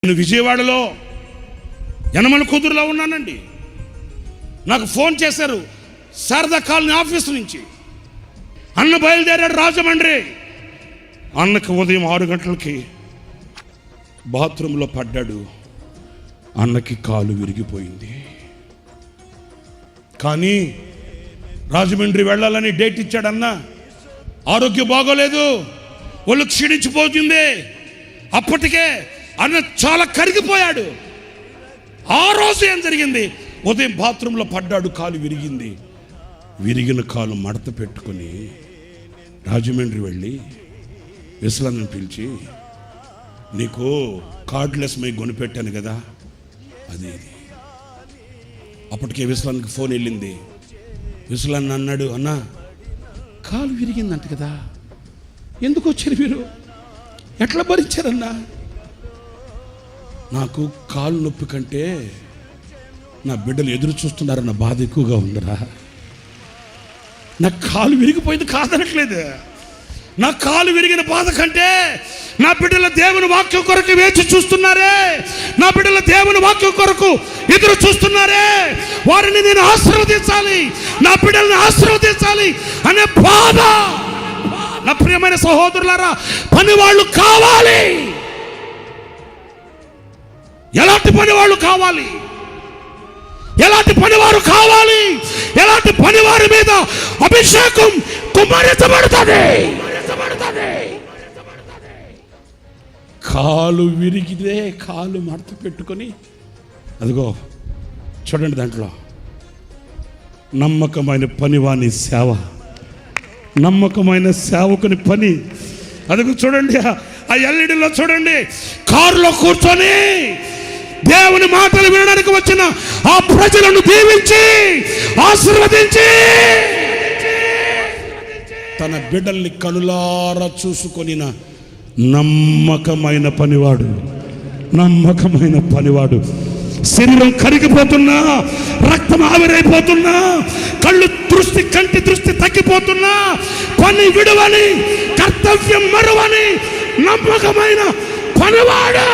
నేను విజయవాడలో యనమల కుదురులో ఉన్నానండి. నాకు ఫోన్ చేశారు శారదా కాలనీ ఆఫీసు నుంచి. అన్న బయలుదేరాడు రాజమండ్రి. అన్నకి ఉదయం 6 గంటలకి బాత్రూంలో పడ్డాడు. అన్నకి కాలు విరిగిపోయింది. కానీ రాజమండ్రి వెళ్ళాలని డేట్ ఇచ్చాడు అన్న. ఆరోగ్యం బాగోలేదు, ఒళ్ళు క్షీణించిపోతుంది. అప్పటికే అన్న చాలా కరిగిపోయాడు. ఆ రోజు ఏం జరిగింది? ఉదయం బాత్రూంలో పడ్డాడు, కాలు విరిగింది. విరిగిన కాలు మడత పెట్టుకొని రాజమండ్రి వెళ్ళి విశ్లాన్ని పిలిచి, నీకు కార్డ్లెస్ మై కొనిపెట్టాను కదా, అది అప్పటికే విశ్లానికి ఫోన్ వెళ్ళింది. విశ్లాన్ని అన్నాడు, అన్నా కాలు విరిగిందంట కదా, ఎందుకు వచ్చారు మీరు, ఎట్లా భరించారన్నా? నాకు కాలు నొప్పి కంటే నా బిడ్డలు ఎదురు చూస్తున్నారన్న బాధ ఎక్కువగా ఉందిరా. నా కాలు విరిగిపోయింది కాదనట్లేదు. నా కాలు విరిగిన బాధ కంటే నా బిడ్డల దేవుని వాక్యం కొరకు వేచి చూస్తున్నారే, నా బిడ్డల దేవుని వాక్యం కొరకు ఎదురు చూస్తున్నారే, వారిని నేను ఆశీర్వదించాలి, నా బిడ్డల్ని ఆశీర్వదించాలి అనే బాధ. నా ప్రియమైన సహోదరులారా, పని వాళ్ళు కావాలి. ఎలాంటి పని వాళ్ళు కావాలి? ఎలాంటి పనివారు కావాలి? ఎలాంటి పనివారి మీద అభిషేకం కుమ్మరించబడుతుంది? కాలు విరిగితే కాలు మడత పెట్టుకొని, అదిగో చూడండి, దాంట్లో నమ్మకమైన పనివాని సేవ, నమ్మకమైన సేవకుని పని. అదిగో చూడండి, ఆ ఎల్ఈడిలో చూడండి, కారులో కూర్చొని దేవుని మాటలు వినడానికి వచ్చిన ఆ ప్రజలను దీవించి ఆశీర్వదించి తన బిడ్డల్ని కనులారా చూసుకొనిన నమ్మకమైన పనివాడు, నమ్మకమైన పనివాడు. శరీరం కరిగిపోతున్నా, రక్తం ఆవిరైపోతున్నా, కంటి దృష్టి తగ్గిపోతున్నా, పని విడువని, కర్తవ్యం మరువని నమ్మకమైన పనివాడు.